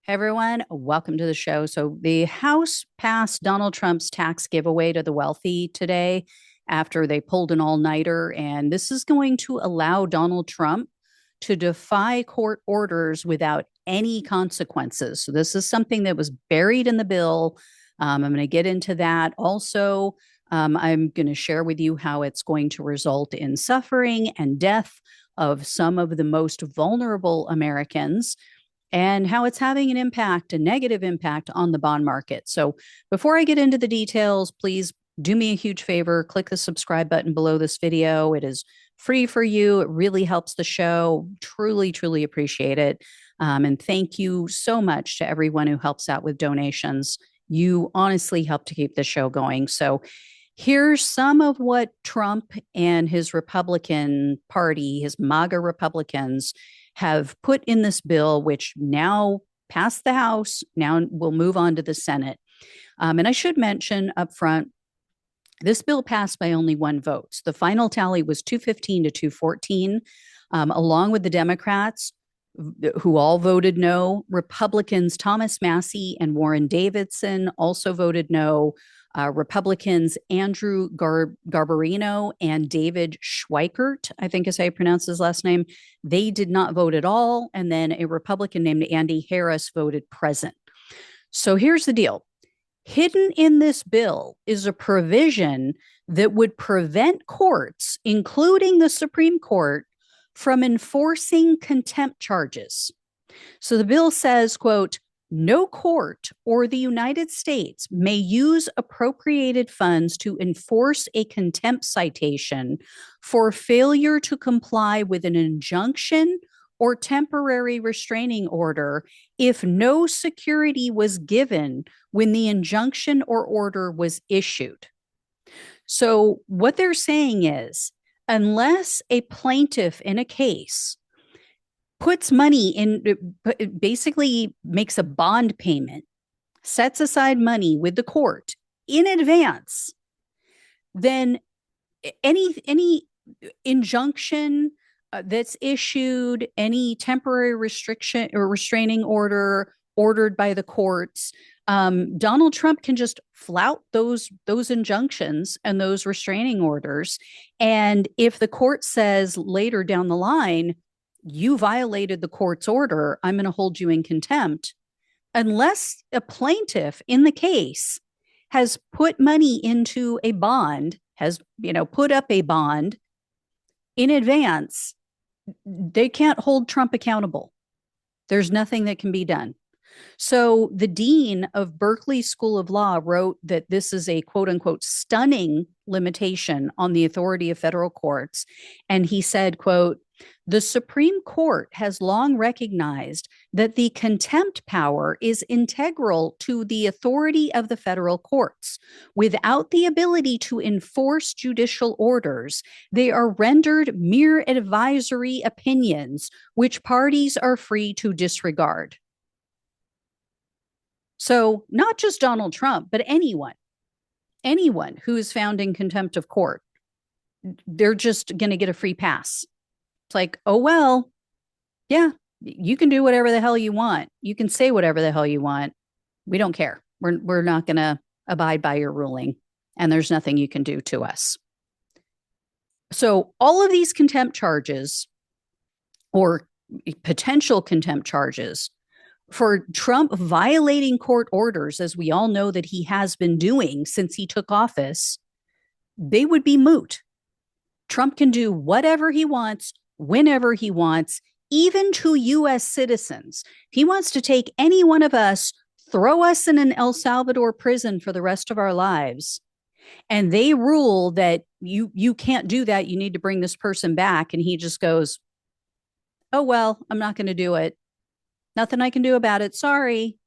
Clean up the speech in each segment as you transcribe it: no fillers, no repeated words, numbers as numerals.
Hey everyone, welcome to the show. So, the House passed Donald Trump's tax giveaway to the wealthy today after they pulled an all nighter. And this is going to allow Donald Trump to defy court orders without any consequences. So, this is something that was buried in the bill. I'm going to get into that. Also, I'm going to share with you how it's going to result in suffering and death of some of the most vulnerable Americans and how it's having an impact, a negative impact on the bond market. So before I get into the details, please do me a huge favor, click the subscribe button below this video. It is free for you. It really helps the show. Truly, truly appreciate it. And thank you so much to everyone who helps out with donations. You honestly help to keep the show going. So here's some of what Trump and his Republican Party, his MAGA Republicans, have put in this bill, which now passed the House. Now we'll move on to the Senate. And I should mention up front, this bill passed by only one vote. The final tally was 215 to 214, along with the Democrats, who all voted no. Republicans Thomas Massie and Warren Davidson also voted no. Republicans Andrew Garbarino and David Schweikert, I think is how you pronounce his last name, they did not vote at all. And then a Republican named Andy Harris voted present. So here's the deal. Hidden in this bill is a provision that would prevent courts, including the Supreme Court, from enforcing contempt charges. So the bill says, quote, no court or the United States may use appropriated funds to enforce a contempt citation for failure to comply with an injunction or temporary restraining order if no security was given when the injunction or order was issued. So what they're saying is, unless a plaintiff in a case puts money in, basically makes a bond payment, sets aside money with the court in advance, then any injunction that's issued, any temporary restriction or restraining order ordered by the courts, Donald Trump can just flout those injunctions and those restraining orders. And if the court says later down the line, you violated the court's order, I'm going to hold you in contempt, unless a plaintiff in the case has put money into a bond, has, put up a bond in advance, they can't hold Trump accountable. There's nothing that can be done. So the dean of Berkeley School of Law wrote that this is a quote unquote stunning limitation on the authority of federal courts. And he said, quote, the Supreme Court has long recognized that the contempt power is integral to the authority of the federal courts. Without the ability to enforce judicial orders, they are rendered mere advisory opinions, which parties are free to disregard. So not just Donald Trump, but anyone who is found in contempt of court, they're just going to get a free pass. It's like, oh, well, yeah, you can do whatever the hell you want. You can say whatever the hell you want. We don't care. We're not going to abide by your ruling, and there's nothing you can do to us. So all of these contempt charges or potential contempt charges for Trump violating court orders, as we all know that he has been doing since he took office, they would be moot. Trump can do whatever he wants, whenever he wants, even to U.S. citizens. He wants to take any one of us, throw us in an El Salvador prison for the rest of our lives, and they rule that you can't do that. You need to bring this person back. And he just goes, oh, well, I'm not going to do it. Nothing I can do about it. Sorry.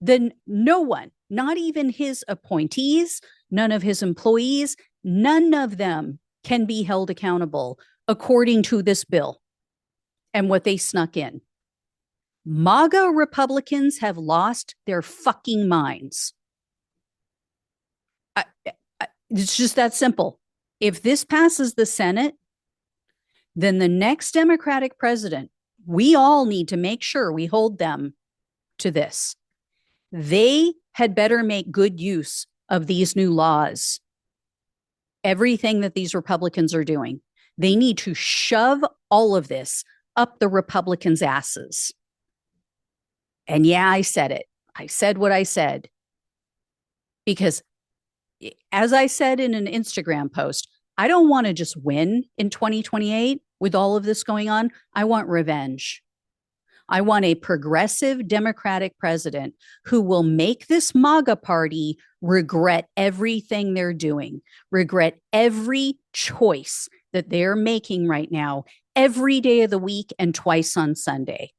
Then no one, not even his appointees, none of his employees, none of them can be held accountable according to this bill and what they snuck in. MAGA Republicans have lost their fucking minds. It's just that simple. If this passes the Senate, then the next Democratic president, we all need to make sure we hold them to this. They had better make good use of these new laws. Everything that these Republicans are doing, they need to shove all of this up the Republicans' asses. And yeah, I said it. I said what I said. Because as I said in an Instagram post, I don't want to just win in 2028 with all of this going on. I want revenge. I want a progressive Democratic president who will make this MAGA party regret everything they're doing, regret every choice that they're making right now, every day of the week and twice on Sunday.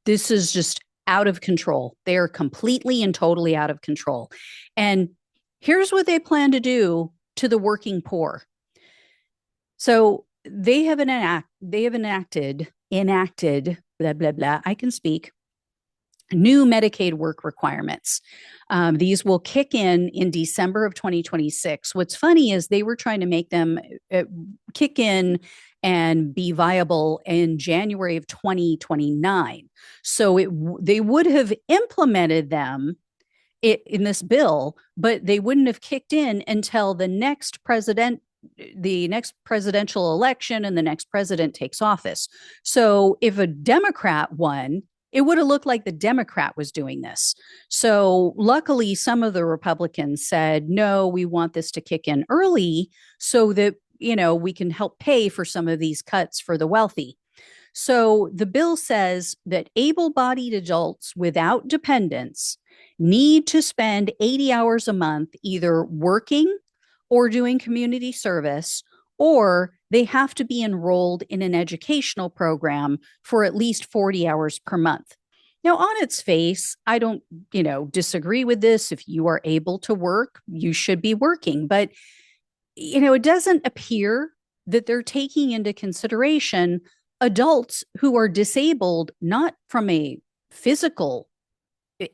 This is just out of control. They are completely and totally out of control. And here's what they plan to do to the working poor. So they have enacted blah blah blah. I can speak. New Medicaid work requirements. These will kick in December of 2026. What's funny is they were trying to make them kick in and be viable in January of 2029. So they would have implemented them in this bill, but they wouldn't have kicked in until the next presidential election and the next president takes office. So if a Democrat won, it would have looked like the Democrat was doing this. So luckily, some of the Republicans said, no, we want this to kick in early so that, we can help pay for some of these cuts for the wealthy. So the bill says that able-bodied adults without dependents need to spend 80 hours a month either working or doing community service, or they have to be enrolled in an educational program for at least 40 hours per month. Now, on its face, I don't, disagree with this. If you are able to work, you should be working. But, it doesn't appear that they're taking into consideration adults who are disabled, not from a physical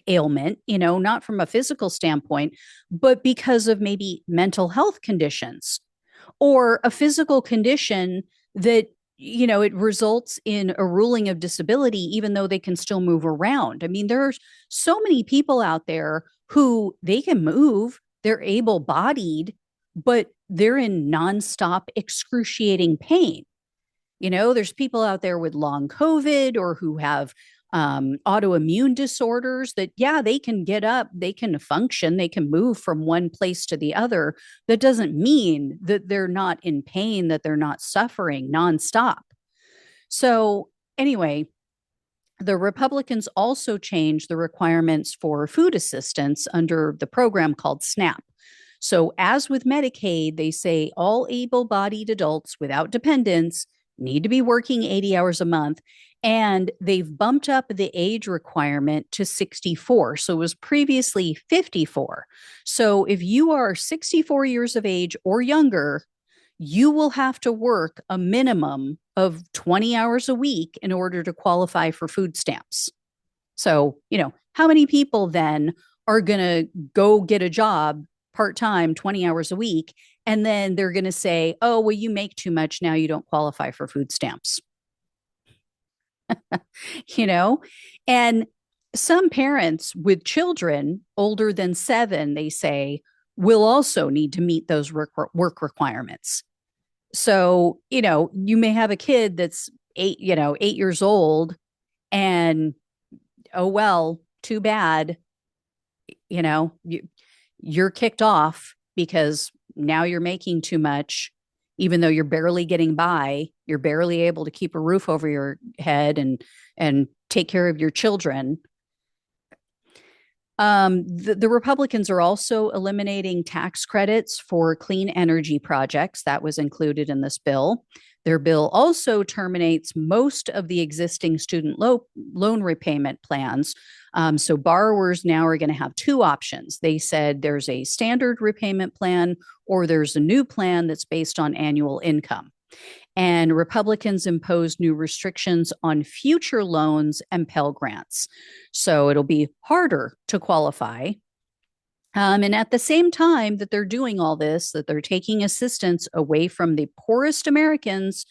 ailment, not from a physical standpoint, but because of maybe mental health conditions or a physical condition that, it results in a ruling of disability, even though they can still move around. I mean, there's so many people out there who they can move, they're able bodied, but they're in nonstop excruciating pain. There's people out there with long COVID or who have autoimmune disorders that, yeah, they can get up, they can function, they can move from one place to the other. That doesn't mean that they're not in pain, that they're not suffering nonstop. So anyway, the Republicans also changed the requirements for food assistance under the program called SNAP. So as with Medicaid, they say all able-bodied adults without dependents need to be working 80 hours a month. And they've bumped up the age requirement to 64. So it was previously 54. So if you are 64 years of age or younger, you will have to work a minimum of 20 hours a week in order to qualify for food stamps. So, how many people then are going to go get a job part-time, 20 hours a week, and then they're going to say, oh, well, you make too much, now you don't qualify for food stamps. And some parents with children older than 7, they say, will also need to meet those work requirements. So, you may have a kid that's 8 years old and, oh, well, too bad, you're kicked off because now you're making too much, even though you're barely getting by, you're barely able to keep a roof over your head and take care of your children. The Republicans are also eliminating tax credits for clean energy projects. That was included in this bill. Their bill also terminates most of the existing student loan repayment plans. So borrowers now are going to have 2 options. They said there's a standard repayment plan or there's a new plan that's based on annual income. And Republicans imposed new restrictions on future loans and Pell Grants. So it'll be harder to qualify. And at the same time that they're doing all this, that they're taking assistance away from the poorest Americans,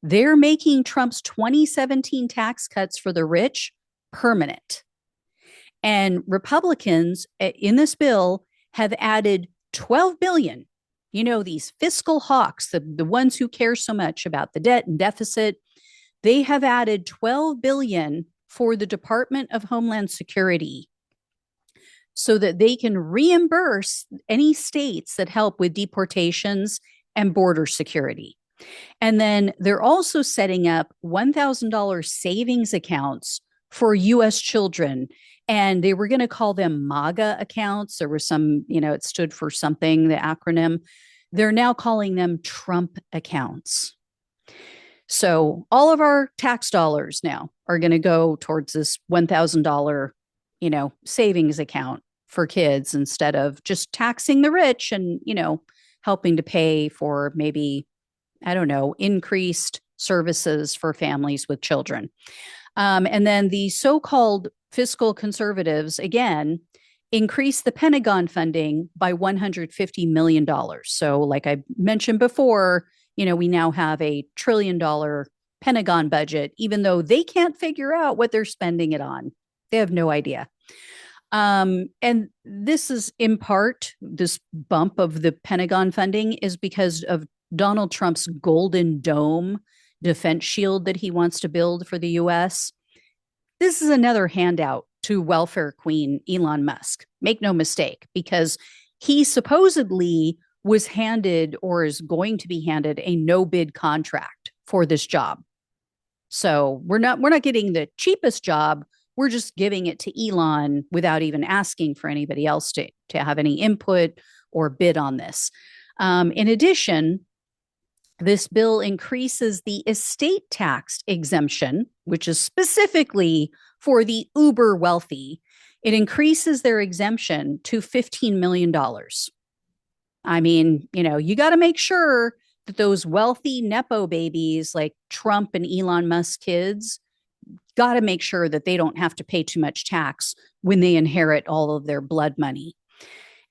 They're making Trump's 2017 tax cuts for the rich permanent. And Republicans in this bill have added 12 billion. You know, these fiscal hawks, the ones who care so much about the debt and deficit, they have added 12 billion for the Department of Homeland Security so that they can reimburse any states that help with deportations and border security. And then they're also setting up $1,000 savings accounts for US children. And they were going to call them MAGA accounts. There was some, it stood for something, the acronym. They're now calling them Trump accounts. So all of our tax dollars now are going to go towards this $1,000, savings account for kids instead of just taxing the rich and, helping to pay for maybe, I don't know, increased services for families with children. And then the so-called fiscal conservatives, again, increase the Pentagon funding by $150 million. So like I mentioned before, we now have $1 trillion Pentagon budget, even though they can't figure out what they're spending it on. They have no idea. And this is in part, this bump of the Pentagon funding is because of Donald Trump's Golden Dome defense shield that he wants to build for the US. This is another handout to welfare queen Elon Musk. Make no mistake, because he supposedly was handed or is going to be handed a no bid contract for this job. So we're not getting the cheapest job. We're just giving it to Elon without even asking for anybody else to have any input or bid on this. In addition, this bill increases the estate tax exemption, which is specifically for the uber wealthy. It increases their exemption to $15 million. I mean, you got to make sure that those wealthy Nepo babies like Trump and Elon Musk kids got to make sure that they don't have to pay too much tax when they inherit all of their blood money.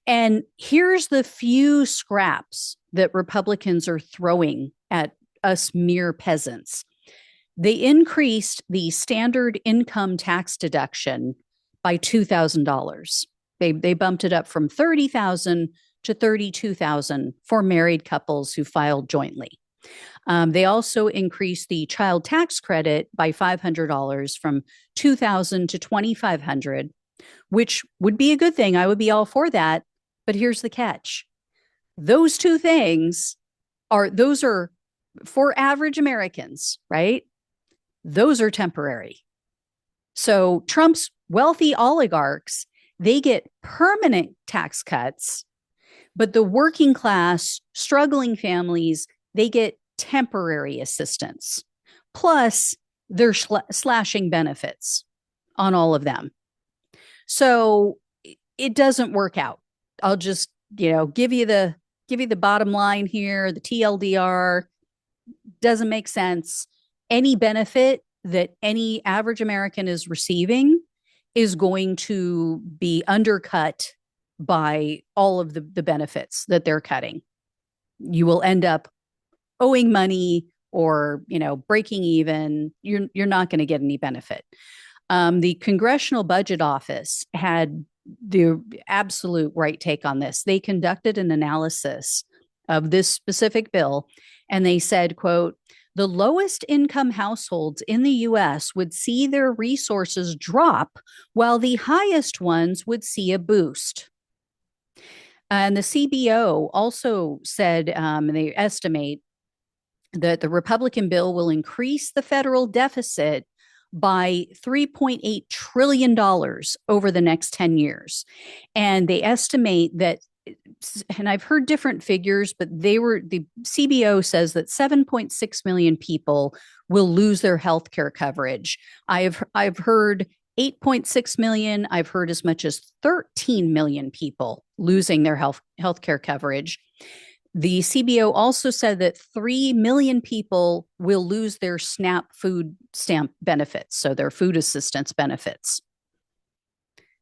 And here's the few scraps that Republicans are throwing at us mere peasants. They increased the standard income tax deduction by $2,000. They bumped it up from $30,000 to $32,000 for married couples who filed jointly. They also increased the child tax credit by $500 from $2,000 to $2,500, which would be a good thing. I would be all for that. But here's the catch. Those two things are for average Americans, right? Those are temporary. So Trump's wealthy oligarchs, they get permanent tax cuts, but the working class, struggling families, they get temporary assistance. Plus, they're slashing benefits on all of them. So it doesn't work out. I'll just, give you the bottom line here. The TLDR doesn't make sense. Any benefit that any average American is receiving is going to be undercut by all of the benefits that they're cutting. You will end up owing money or, breaking even. You're not going to get any benefit. The Congressional Budget Office had the absolute right take on this. They conducted an analysis of this specific bill, and they said, quote, the lowest income households in the U.S. would see their resources drop, while the highest ones would see a boost. And the CBO also said, and they estimate that the Republican bill will increase the federal deficit by $3.8 trillion over the next 10 years. And they estimate that, and I've heard different figures, but the CBO says that 7.6 million people will lose their health care coverage. I've heard 8.6 million. I've heard as much as 13 million people losing their health care coverage. The CBO also said that 3 million people will lose their SNAP food stamp benefits, so their food assistance benefits.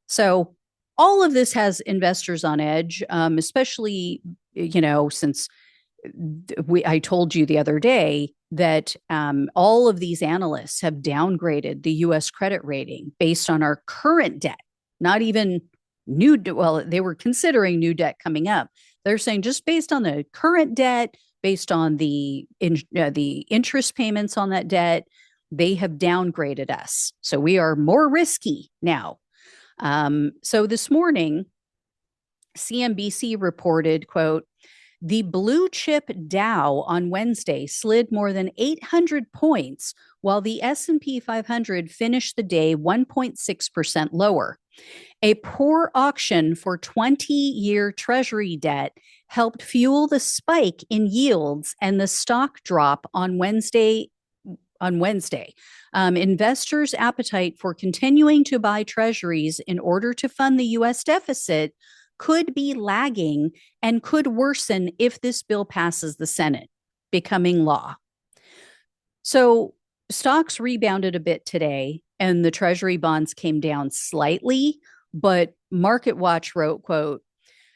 So all of this has investors on edge, especially, since I told you the other day that all of these analysts have downgraded the U.S. credit rating based on our current debt, not even new. Well, they were considering new debt coming up. They're saying just based on the current debt, based on the interest payments on that debt, they have downgraded us. So we are more risky now. So this morning, CNBC reported, quote, the blue chip Dow on Wednesday slid more than 800 points, while the S&P 500 finished the day 1.6% lower. A poor auction for 20-year Treasury debt helped fuel the spike in yields and the stock drop on Wednesday. Investors' appetite for continuing to buy treasuries in order to fund the U.S. deficit could be lagging and could worsen if this bill passes the Senate, becoming law. So stocks rebounded a bit today, and the Treasury bonds came down slightly, but MarketWatch wrote, quote,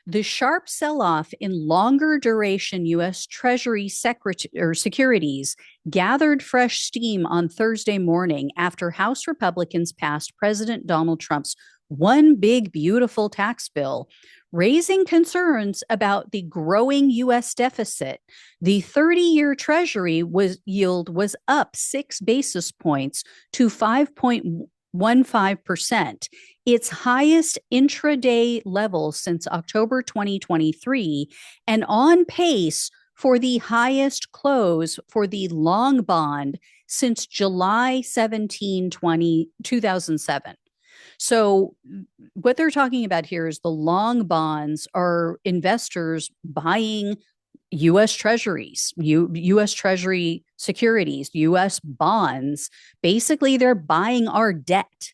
the sharp sell-off in longer duration U.S. Treasury securities gathered fresh steam on Thursday morning after House Republicans passed President Donald Trump's one big, beautiful tax bill, raising concerns about the growing U.S. deficit. The 30-year Treasury yield was up 6 basis points to 5.15%, its highest intraday level since October 2023, and on pace for the highest close for the long bond since July 17, 2007. So what they're talking about here is the long bonds are investors buying U.S. treasuries, U.S. treasury securities, U.S. bonds. Basically, they're buying our debt.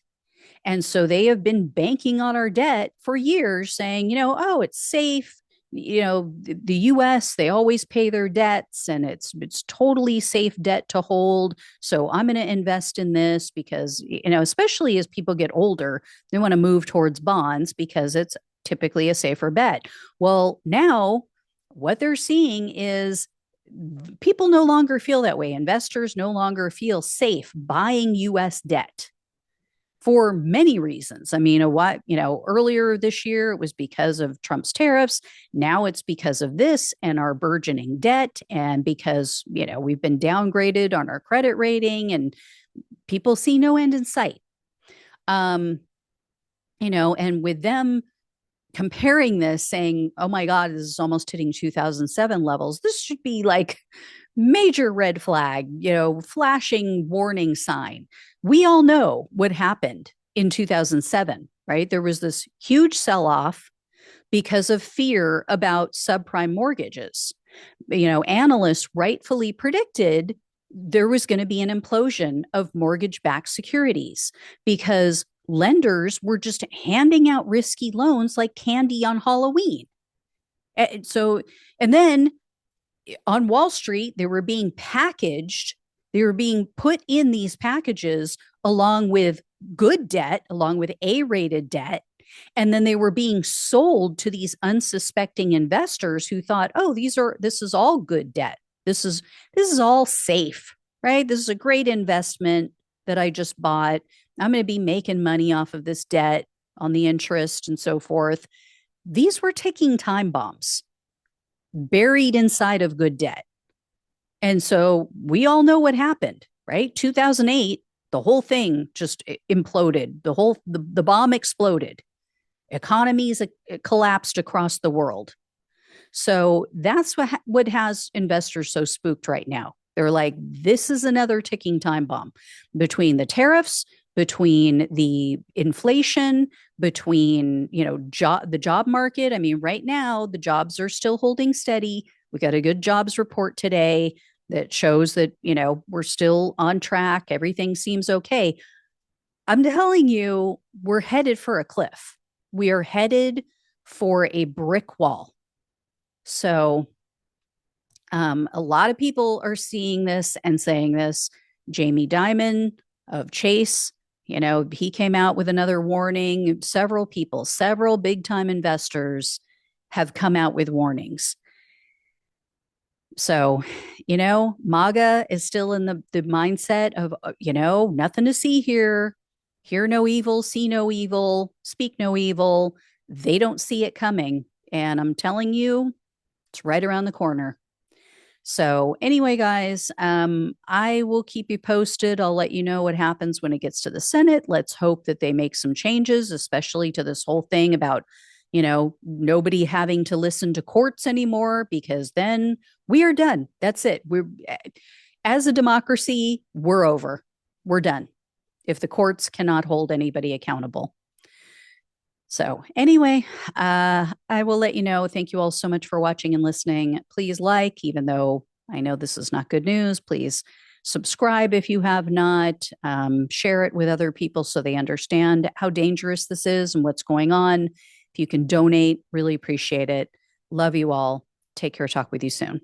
And so they have been banking on our debt for years saying, oh, it's safe. The U.S., they always pay their debts and it's totally safe debt to hold. So I'm going to invest in this because, especially as people get older, they want to move towards bonds because it's typically a safer bet. Well, now what they're seeing is people no longer feel that way. Investors no longer feel safe buying U.S. debt for many reasons. I mean, earlier this year, it was because of Trump's tariffs. Now it's because of this and our burgeoning debt. And because, we've been downgraded on our credit rating and people see no end in sight. And with them comparing this, saying, oh my God, this is almost hitting 2007 levels. This should be like major red flag, flashing warning sign. We all know what happened in 2007, right? There was this huge sell-off because of fear about subprime mortgages. Analysts rightfully predicted there was going to be an implosion of mortgage-backed securities because lenders were just handing out risky loans like candy on Halloween. And then on Wall Street, they were being packaged. They were being put in these packages along with good debt, along with A-rated debt. And then they were being sold to these unsuspecting investors who thought, oh, this is all good debt. This is all safe, right? This is a great investment that I just bought. I'm going to be making money off of this debt on the interest and so forth. These were ticking time bombs buried inside of good debt. And so we all know what happened, right? 2008, the whole thing just imploded. The bomb exploded. Economies collapsed across the world. So that's what has investors so spooked right now. They're like, this is another ticking time bomb between the tariffs, between the inflation, between, the job market. I mean, right now, the jobs are still holding steady. We got a good jobs report today that shows that, we're still on track. Everything seems okay. I'm telling you, we're headed for a cliff. We are headed for a brick wall. So a lot of people are seeing this and saying this. Jamie Dimon of Chase, he came out with another warning. Several big time investors have come out with warnings. So, MAGA is still in the mindset of, nothing to see here, hear no evil, see no evil, speak no evil. They don't see it coming. And I'm telling you, it's right around the corner. So, anyway, guys, I will keep you posted. I'll let you know what happens when it gets to the Senate. Let's hope that they make some changes, especially to this whole thing about, nobody having to listen to courts anymore, because then we are done. That's it. As a democracy, we're over. We're done if the courts cannot hold anybody accountable. So, anyway, I will let you know. Thank you all so much for watching and listening. Please like, even though I know this is not good news, please subscribe if you have not. Share it with other people so they understand how dangerous this is and what's going on. If you can donate, really appreciate it. Love you all. Take care. Talk with you soon.